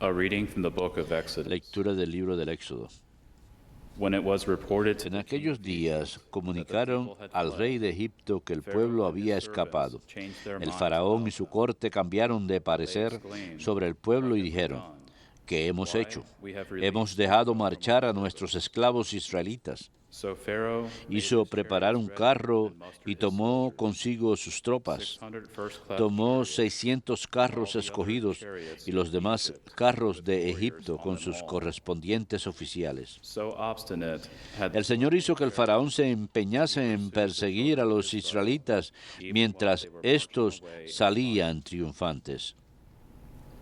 A reading from the book of Exodus. Lectura del libro del Éxodo. When it was reported to En the king aquellos of días Egypt comunicaron that the people had al rey fled, de Egipto que el Pharaoh pueblo and his había servants escapado. changed their El minds faraón y about su them. corte cambiaron de They parecer exclaimed, sobre el pueblo "What y have we dijeron, done? ¿qué hemos Why hecho? we have Hemos released dejado Israel from marchar our a nuestros service." esclavos israelitas. So Pharaoh made Hizo his preparar chariots un ready carro and mustered y his tomó soldiers, consigo sus tropas. 600 first-class Tomó chariots, 600 and all carros the other escogidos chariots y of los demás Egypt carros with de warriors Egipto on con them sus all. correspondientes oficiales. So obstinate had the El Señor hizo que el Pharaoh faraón se empeñase en pursued the perseguir a children of los Israel, israelitas even while mientras they were marching estos away in salían triunfantes.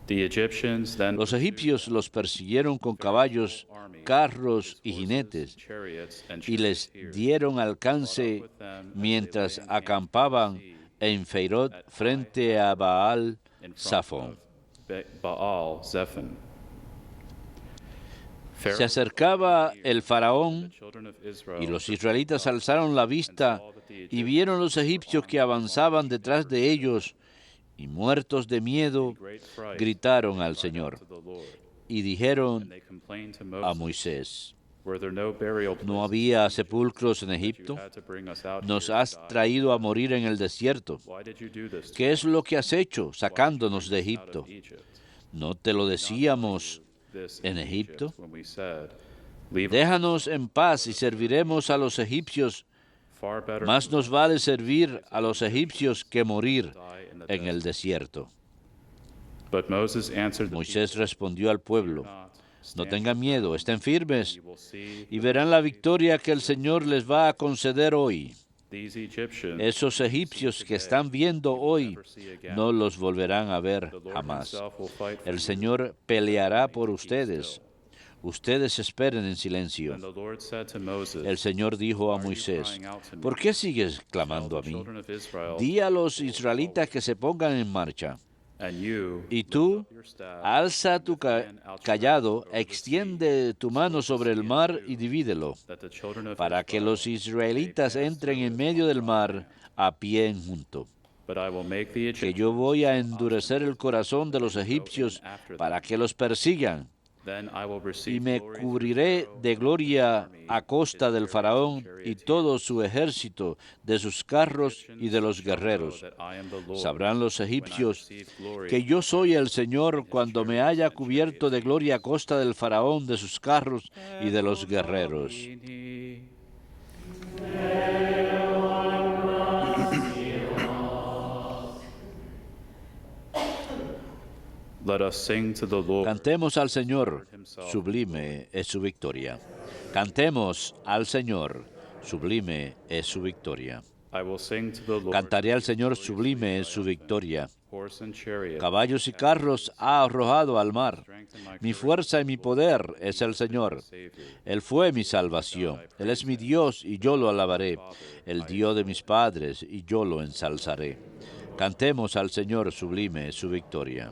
The Egyptians then Los pursued egipcios them. los persiguieron con Pharaoh's caballos, whole army, carros his y horses, jinetes chariots, and y les charioteers, dieron caught up alcance with them as they mientras lay encamped in the acampaban sea en Feirot at frente a Pi-hahiroth, Baal in front Zafón. of Baal Zephon. Se Pharaoh acercaba drew el near, faraón and the children of Israel y los pursued israelitas up, alzaron la and vista saw that the y Egyptians vieron los were egipcios on que their avanzaban march in detrás de pursuit. ellos y muertos de In miedo great fright, gritaron they al cried out Señor to the Lord, y and dijeron they complained to a Moses, Moisés, "Were there no burial ¿no places in había Egypt, sepulcros en that you Egipto? had to bring us out Nos here to has die in the traído a desert? morir en el desierto. Why did you do this to ¿Qué es us? lo que has hecho Why did you sacándonos bring de us out Egipto? of Egypt? ¿No te lo Did we not tell decíamos you this en in Egipto? Egypt when we said, 'Leave us Déjanos alone, en paz y let us serve serviremos the a los Egyptians'? egipcios. Far better Más for nos us vale to be in the servir place a of the los egipcios que Egyptians morir than to die in the en el desert.'" desierto. But Moses answered the Moisés people, respondió al "Fear pueblo, not, no stand tengan your miedo, ground, estén and firmes you will see y the verán la victory victoria que el the Lord Señor gives les to va a you. conceder hoy. These Egyptians Esos whom you see egipcios que today, están viendo you will hoy never see again. no los volverán a ver The Lord jamás. himself will fight for El you, Señor and then peleará remain por to keep ustedes. still." Ustedes esperen en silencio. Then the Lord said to Moses, El Señor dijo a "Why are you Moisés, crying out to me? ¿por qué sigues Tell clamando the a mí? children of Israel Di to a move los israelitas forward. que se pongan en marcha. And you Y lift tú, up your staff, alza and tu with hand outstretched callado, over the sea, extiende tu mano split the sobre el sea in mar y two, divídelo, that the children of para que los Israel may israelitas pass entren through en it medio on del dry mar land. a pie junto. But I will make the Que yo Egyptians voy a so endurecer el obstinate corazón de that they los will go in egipcios after para them. que los persigan, Then I will y receive me glory through cubriré Pharaoh de and all his gloria army, a costa his del chariots and faraón y todo charioteers. su ejército, de sus The carros y de Egyptians los shall know guerreros. that I am the Lord Sabrán los when I egipcios receive glory que yo from soy el Pharaoh Señor and his cuando me chariots haya and cubierto de gloria a charioteers. costa del faraón, de sus carros y de los guerreros. Let us sing to the Lord. Cantemos al Señor, Himself sublime es su victoria. Cantemos al Señor, sublime es su victoria. I will sing to the Lord. Cantaré al He has Señor, gloriously sublime es su triumphant. victoria. Horse and chariot Caballos y he cast into carros the ha sea. arrojado al My mar. strength and my Mi courage fuerza y is mi the Lord. poder He es el has been my Señor. Savior. Él fue mi The Lord my salvación. God, I Él es praise mi him. Dios y The yo lo God of my alabaré. father, El I Dios de exalt mis him. padres y yo lo ensalzaré. Cantemos al Señor, sublime es su victoria.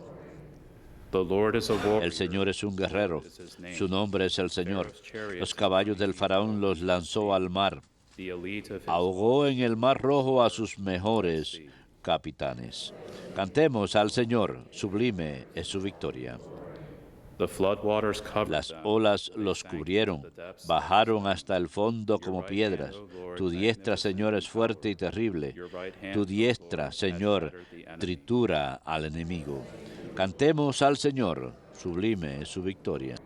The Lord is a warrior. El Señor es un guerrero. The Lord is his name. Su nombre es el Señor. Pharaoh's chariots Los and caballos del armies faraón thrown los into the lanzó sea. al mar. The elite of his Ahogó en el mar Rojo a sus Red mejores Sea. capitanes. Cantemos al Señor, sublime es su victoria. The floodwaters covered Las them. olas They los sank into cubrieron, the depths of bajaron the sea. hasta el fondo Your como right piedras. hand, O Lord, Tu diestra, magnificent Señor, in es fuerte y power. terrible. Your right hand, Tu O diestra, Lord, has Señor, shattered the enemy. tritura al enemigo. Cantemos al Señor, sublime es su victoria.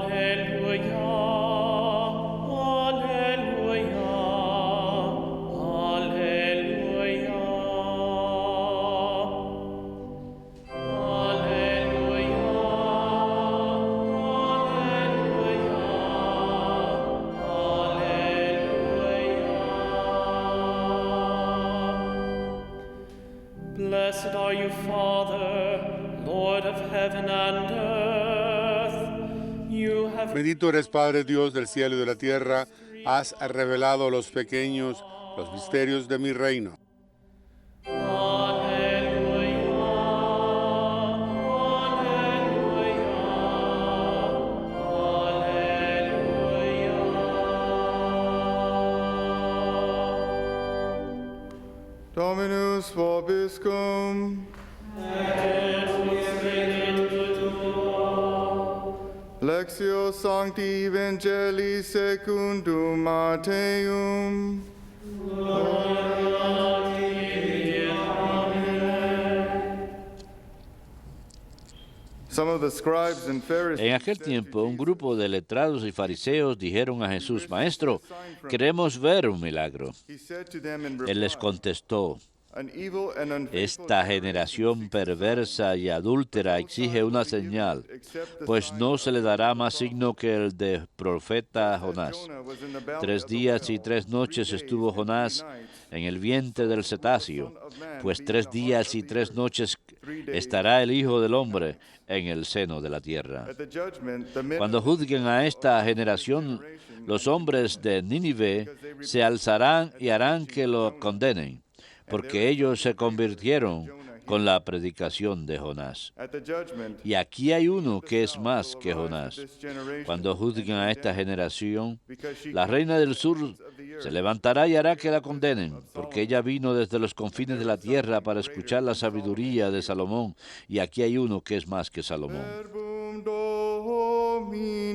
Alleluia, alleluia, alleluia. Alleluia, alleluia. Blessed are you, Father, Lord of heaven and earth. You have Bendito eres, Padre Dios del cielo y de la tierra, has revelado a los pequeños los misterios de mi reino. Dominus vobiscum. Lectio Sancti Evangelii secundum Matteum. Some of the scribes and Pharisees En aquel tiempo, un grupo de letrados y fariseos dijeron a Jesús, Maestro, queremos ver un milagro. he said to them in Él les reply, contestó, an evil and unfaithful esta generación perversa y adúltera exige una señal, pues no se le dará más signo que el del profeta Jonás. 3 días y 3 noches estuvo Jonás en el vientre del cetáceo, pues 3 días y 3 noches estará el Hijo del Hombre en el seno de la tierra. At the judgment, the men Cuando juzguen a esta generación, los hombres de Nínive se alzarán y harán que lo condenen, porque ellos se convirtieron con la predicación de Jonás. at the judgment, Y aquí hay uno que es más que Jonás. Cuando juzguen a esta generación, la reina del sur se levantará y hará que la condenen, porque ella vino desde los confines de la tierra para escuchar la sabiduría de Salomón, y aquí hay uno que es más que Salomón. verbum Domini.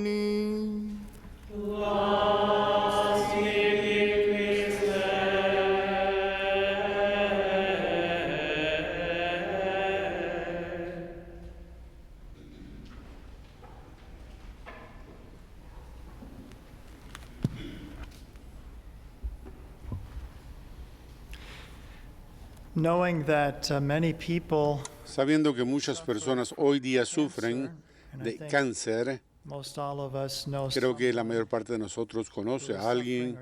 Knowing that many people, Sabiendo que muchas personas hoy día sufren de cáncer, most all of us know creo que la mayor parte de nosotros conoce a alguien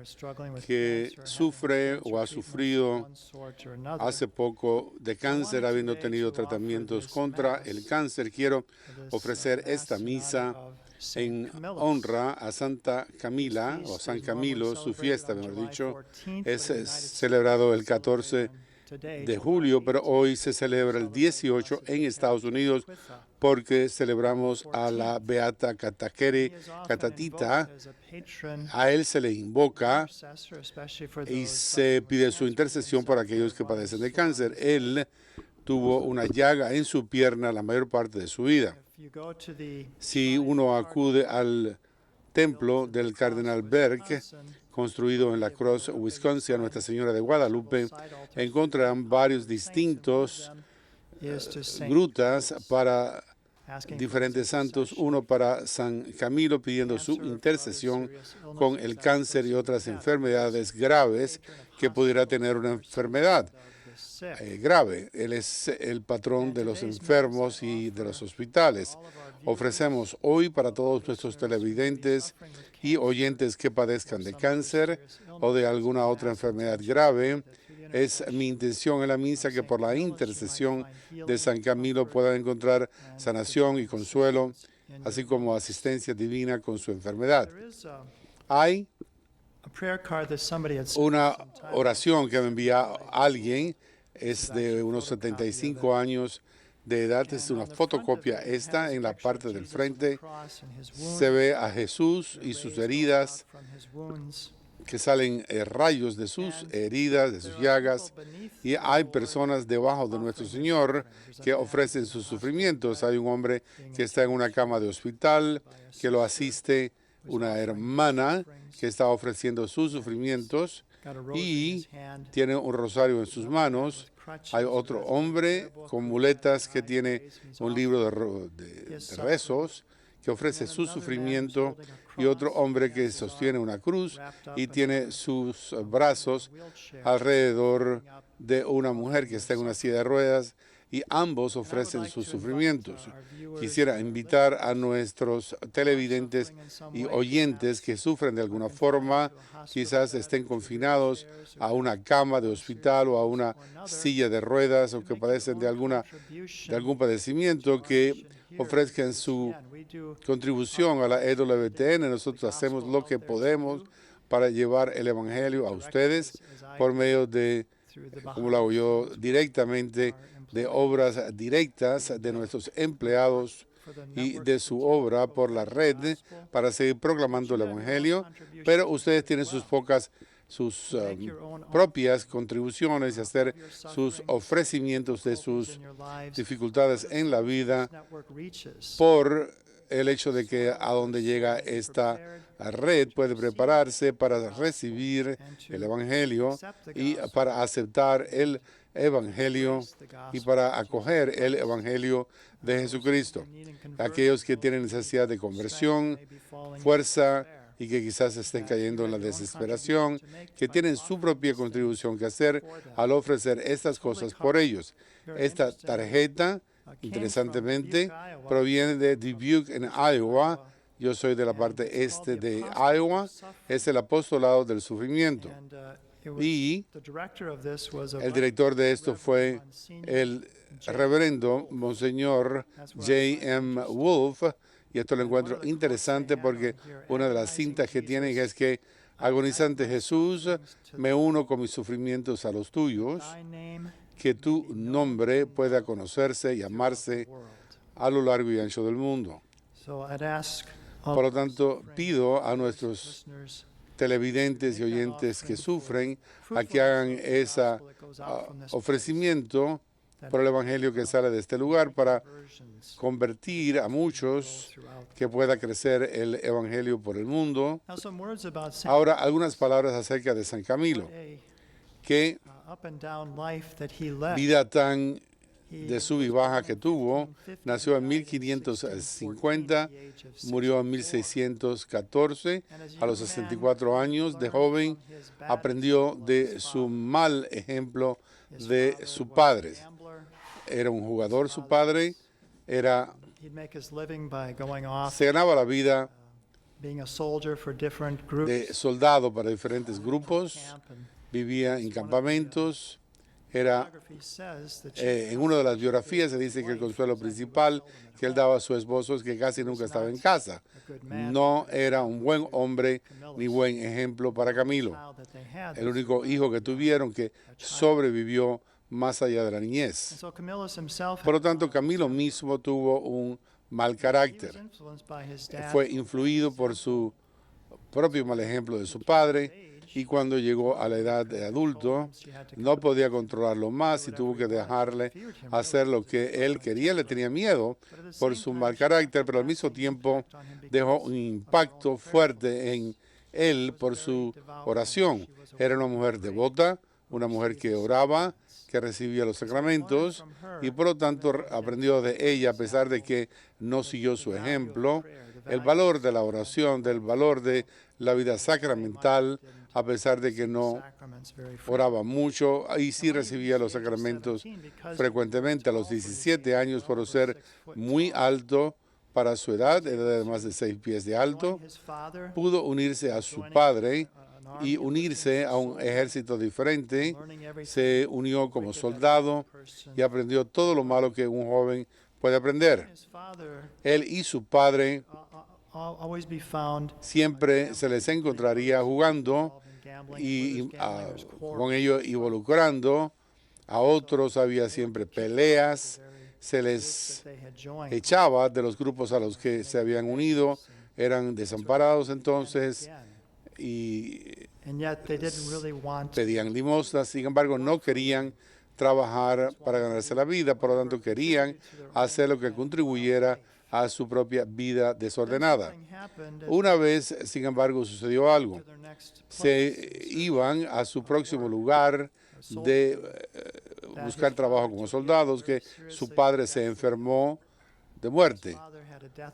que sufre o ha sufrido hace poco de cáncer, habiendo tenido tratamientos contra el cáncer. Quiero ofrecer esta misa en honra a Santa Camila, o San Camilo. Su fiesta, mejor dicho, es celebrado el 14 de julio, pero hoy se celebra el 18 en Estados Unidos porque celebramos a la Beata Catatita. A él se le invoca y se pide su intercesión por aquellos que padecen de cáncer. Él tuvo una llaga en su pierna la mayor parte de su vida. Si uno acude al templo del Cardenal Berg, construido en La Crosse, Wisconsin, Nuestra Señora de Guadalupe, encontrarán varios distintos grutas para diferentes santos, uno para San Camilo pidiendo su intercesión con el cáncer y otras enfermedades graves que pudiera tener una enfermedad grave. Él es el patrón de los enfermos y de los hospitales. Ofrecemos hoy para todos nuestros televidentes y oyentes que padezcan de cáncer o de alguna otra enfermedad grave. Es mi intención en la misa que por la intercesión de San Camilo puedan encontrar sanación y consuelo, así como asistencia divina con su enfermedad. Hay una oración que me envía alguien, es de unos 75 años de edad, es una fotocopia esta. En la parte del frente se ve a Jesús y sus heridas, que salen rayos de sus heridas, de sus llagas, y hay personas debajo de nuestro Señor que ofrecen sus sufrimientos. Hay un hombre que está en una cama de hospital, que lo asiste una hermana que está ofreciendo sus sufrimientos y tiene un rosario en sus manos. Hay otro hombre con muletas que tiene un libro de rezos que ofrece su sufrimiento, y otro hombre que sostiene una cruz y tiene sus brazos alrededor de una mujer que está en una silla de ruedas, y ambos ofrecen sus sufrimientos. Quisiera invitar a nuestros televidentes y oyentes que sufren de alguna forma, quizás estén confinados a una cama de hospital o a una silla de ruedas, o que padecen de algún padecimiento, que ofrezcan su contribución a la EWTN. Nosotros hacemos lo que podemos para llevar el Evangelio a ustedes por medio de, como lo hago yo, directamente, de obras directas de nuestros empleados y de su obra por la red para seguir proclamando el Evangelio. Pero ustedes tienen sus sus propias contribuciones y hacer sus ofrecimientos de sus dificultades en la vida por el hecho de que a donde llega esta red puede prepararse para recibir el Evangelio y para aceptar el Evangelio y para acoger el Evangelio de Jesucristo. Aquellos que tienen necesidad de conversión, fuerza y que quizás estén cayendo en la desesperación, que tienen su propia contribución que hacer al ofrecer estas cosas por ellos. Esta tarjeta, interesantemente, proviene de Dubuque, en Iowa. Yo soy de la parte este de Iowa. Es el apostolado del sufrimiento. Y el director de esto fue el reverendo Monseñor J.M. Wolf. Y esto lo encuentro interesante porque una de las cintas que tiene es que agonizante Jesús, me uno con mis sufrimientos a los tuyos, que tu nombre pueda conocerse y amarse a lo largo y ancho del mundo. Por lo tanto, pido a nuestros televidentes y oyentes que sufren a que hagan ese ofrecimiento por el Evangelio que sale de este lugar para convertir a muchos, que pueda crecer el Evangelio por el mundo. Ahora, algunas palabras acerca de San Camilo. Qué vida tan de sub y baja que tuvo. Nació en 1550, murió en 1614. A los 64 años de joven, aprendió de su mal ejemplo de su padre. Era un jugador su padre, se ganaba la vida de soldado para diferentes grupos, vivía en campamentos. En una de las biografías se dice que el consuelo principal que él daba a su esposo es que casi nunca estaba en casa. No era un buen hombre ni buen ejemplo para Camilo, el único hijo que tuvieron que sobrevivió más allá de la niñez. Por lo tanto, Camilo mismo tuvo un mal carácter. Fue influido por su propio mal ejemplo de su padre, y cuando llegó a la edad de adulto no podía controlarlo más y tuvo que dejarle hacer lo que él quería. Le tenía miedo por su mal carácter, pero al mismo tiempo dejó un impacto fuerte en él por su oración. Era una mujer devota, una mujer que oraba, que recibía los sacramentos, y por lo tanto aprendió de ella, a pesar de que no siguió su ejemplo, el valor de la oración, del valor de la vida sacramental, a pesar de que no oraba mucho y sí recibía los sacramentos frecuentemente. A los 17 años, por ser muy alto para su edad, era de más de 6 pies de alto, pudo unirse a su padre y unirse a un ejército diferente. Se unió como soldado y aprendió todo lo malo que un joven puede aprender. Él y su padre siempre se les encontraría jugando y con ellos involucrando a otros. Había siempre peleas, se les echaba de los grupos a los que se habían unido, eran desamparados entonces y pedían limosnas. Sin embargo, no querían trabajar para ganarse la vida, por lo tanto querían hacer lo que contribuyera a su propia vida desordenada. Una vez, sin embargo, sucedió algo. Se iban a su próximo lugar de buscar trabajo como soldados, que su padre se enfermó de muerte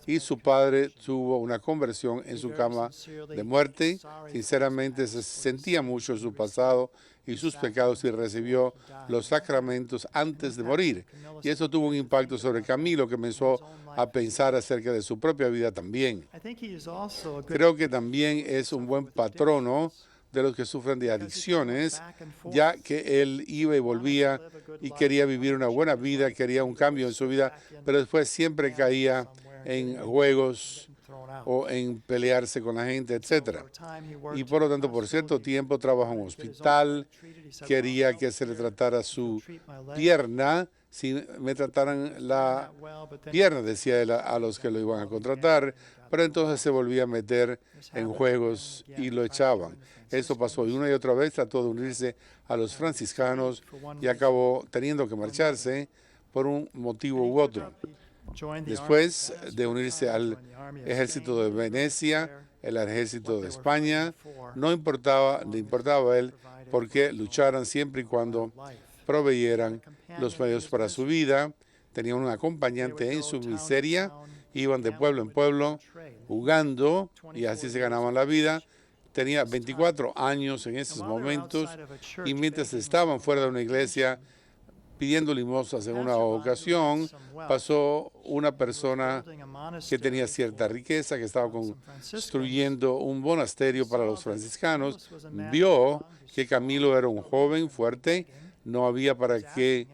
y su padre tuvo una conversión en su cama de muerte. Sinceramente se sentía mucho su pasado y sus pecados y recibió los sacramentos antes de morir. Y eso tuvo un impacto sobre Camilo, que comenzó a pensar acerca de su propia vida también. Creo que también es un buen patrono de los que sufren de adicciones, ya que él iba y volvía y quería vivir una buena vida, quería un cambio en su vida, pero después siempre caía en juegos o en pelearse con la gente, etc. Y por lo tanto, por cierto tiempo trabajó en un hospital, quería que se le tratara su pierna. Si me trataran la pierna, decía él a los que lo iban a contratar, pero entonces se volvía a meter en juegos y lo echaban. Eso pasó y una y otra vez trató de unirse a los franciscanos y acabó teniendo que marcharse por un motivo u otro. Después de unirse al ejército de Venecia, el ejército de España, le importaba a él porque lucharan siempre y cuando proveyeran los medios para su vida. Tenían un acompañante en su miseria, iban de pueblo en pueblo jugando y así se ganaban la vida. Tenía 24 años en esos momentos y mientras estaban fuera de una iglesia pidiendo limosnas en una ocasión, pasó una persona que tenía cierta riqueza, que estaba construyendo un monasterio para los franciscanos, vio que Camilo era un joven fuerte, no había para qué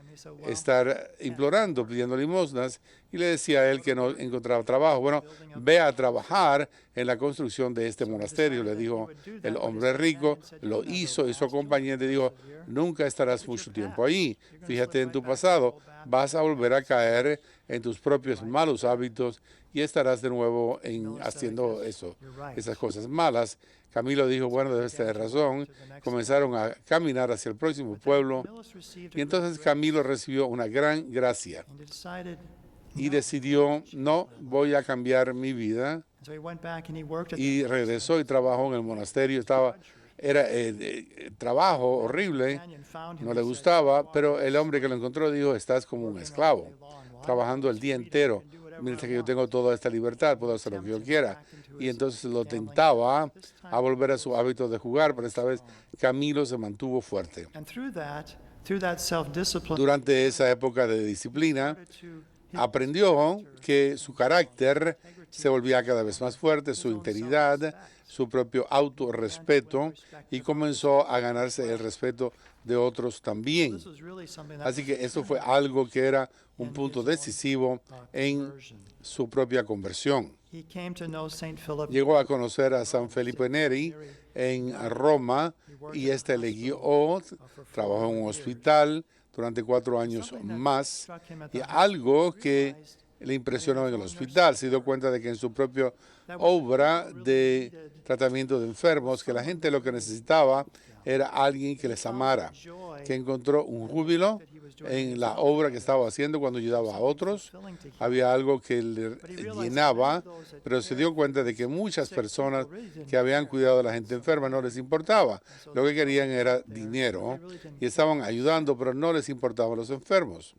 estar implorando, pidiendo limosnas, y le decía a él que no encontraba trabajo. Bueno, ve a trabajar en la construcción de este monasterio, le dijo el hombre rico. Lo hizo y su acompañante dijo, nunca estarás mucho tiempo allí. Fíjate en tu pasado, vas a volver a caer en tus propios malos hábitos y estarás de nuevo haciendo esas cosas malas. Camilo dijo, bueno, debes tener razón. Comenzaron a caminar hacia el próximo pueblo y entonces Camilo recibió una gran gracia y decidió, no, voy a cambiar mi vida, y regresó y trabajó en el monasterio. Era trabajo horrible, no le gustaba, pero el hombre que lo encontró dijo, estás como un esclavo, trabajando el día entero, mientras que yo tengo toda esta libertad, puedo hacer lo que yo quiera. Y entonces lo tentaba a volver a su hábito de jugar, pero esta vez Camilo se mantuvo fuerte. Durante esa época de disciplina, aprendió que su carácter se volvía cada vez más fuerte, su integridad, su propio autorrespeto, y comenzó a ganarse el respeto de otros también. Así que eso fue algo que era un punto decisivo en su propia conversión. Llegó a conocer a San Felipe Neri en Roma y este le guió, trabajó en un hospital durante 4 años más, y algo que le impresionó en el hospital, se dio cuenta de que en su propia obra de tratamiento de enfermos, que la gente lo que necesitaba era alguien que les amara, que encontró un júbilo en la obra que estaba haciendo cuando ayudaba a otros. Había algo que le llenaba, pero se dio cuenta de que muchas personas que habían cuidado a la gente enferma no les importaba. Lo que querían era dinero y estaban ayudando, pero no les importaban los enfermos.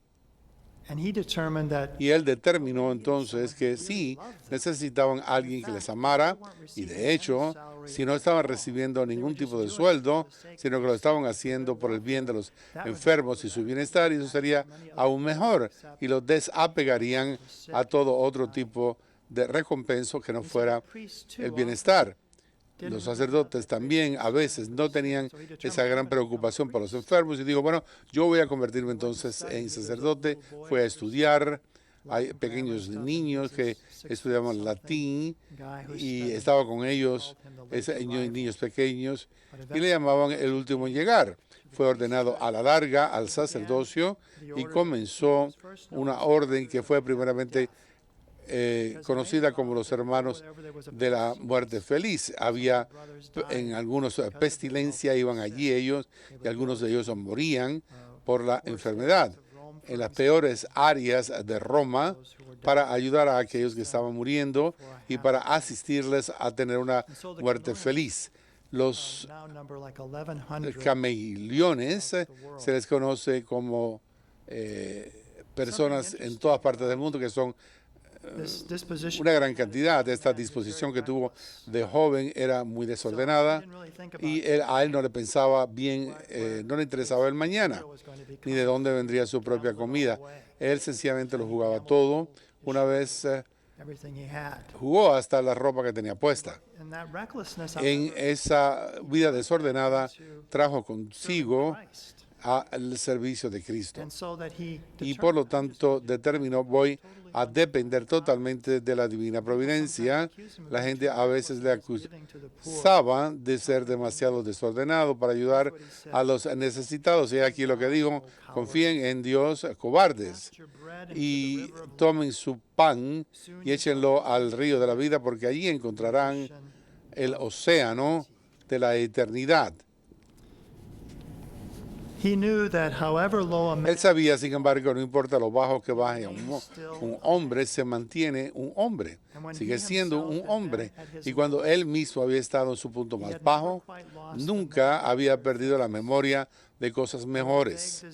Y él determinó entonces que sí, necesitaban a alguien que les amara, y de hecho, si no estaban recibiendo ningún tipo de sueldo, sino que lo estaban haciendo por el bien de los enfermos y su bienestar, y eso sería aún mejor, y los desapegarían a todo otro tipo de recompensa que no fuera el bienestar. Los sacerdotes también a veces no tenían esa gran preocupación por los enfermos y digo, bueno, yo voy a convertirme entonces en sacerdote. Fue a estudiar. Hay pequeños niños que estudiaban latín y estaba con ellos, niños pequeños, y le llamaban el último en llegar. Fue ordenado a la larga al sacerdocio y comenzó una orden que fue primeramente conocida como los hermanos de la muerte feliz. Había en algunos pestilencia, iban allí ellos, y algunos de ellos morían por la enfermedad en las peores áreas de Roma para ayudar a aquellos que estaban muriendo y para asistirles a tener una muerte feliz. Los camellones se les conoce como personas en todas partes del mundo que son una gran cantidad. De esta disposición que tuvo de joven era muy desordenada y a él no le pensaba bien, no le interesaba el mañana ni de dónde vendría su propia comida. Él sencillamente lo jugaba todo. Una vez jugó hasta la ropa que tenía puesta. En esa vida desordenada trajo consigo al servicio de Cristo y por lo tanto determinó, voy a depender totalmente de la divina providencia. La gente a veces le acusaba de ser demasiado desordenado para ayudar a los necesitados. Y aquí lo que dijo: confíen en Dios, cobardes, y tomen su pan y échenlo al río de la vida, porque allí encontrarán el océano de la eternidad. Él sabía, sin embargo, no importa lo bajo que baje un hombre, se mantiene un hombre, sigue siendo un hombre. Y cuando él mismo había estado en su punto más bajo, nunca había perdido la memoria de cosas mejores,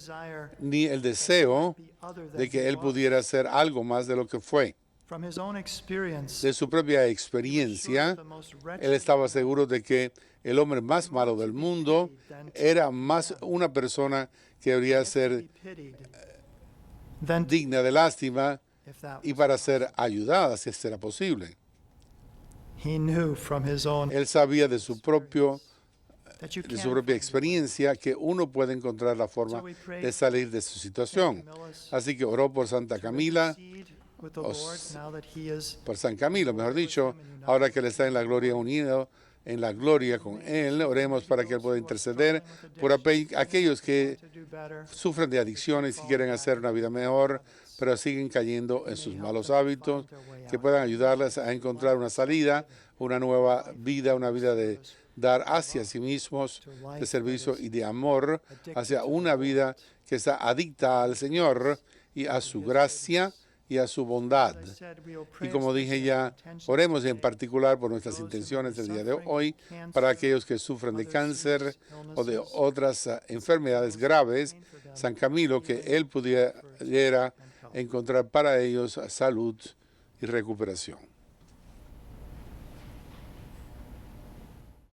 ni el deseo de que él pudiera ser algo más de lo que fue. De su propia experiencia, él estaba seguro de que el hombre más malo del mundo era más una persona que debería ser digna de lástima y para ser ayudada, si esto era posible. Él sabía de su propia experiencia que uno puede encontrar la forma de salir de su situación. Así que oró por Santa Camila, por San Camilo, mejor dicho, ahora que él está en la gloria unido, en la gloria con él. Oremos para que él pueda interceder por aquellos que sufren de adicciones y quieren hacer una vida mejor, pero siguen cayendo en sus malos hábitos, que puedan ayudarles a encontrar una salida, una nueva vida, una vida de dar hacia sí mismos, de servicio y de amor, hacia una vida que está adicta al Señor y a su gracia y a su bondad. Y como dije ya, oremos en particular por nuestras intenciones del día de hoy, para aquellos que sufren de cáncer o de otras enfermedades graves. San Camilo, que él pudiera encontrar para ellos salud y recuperación.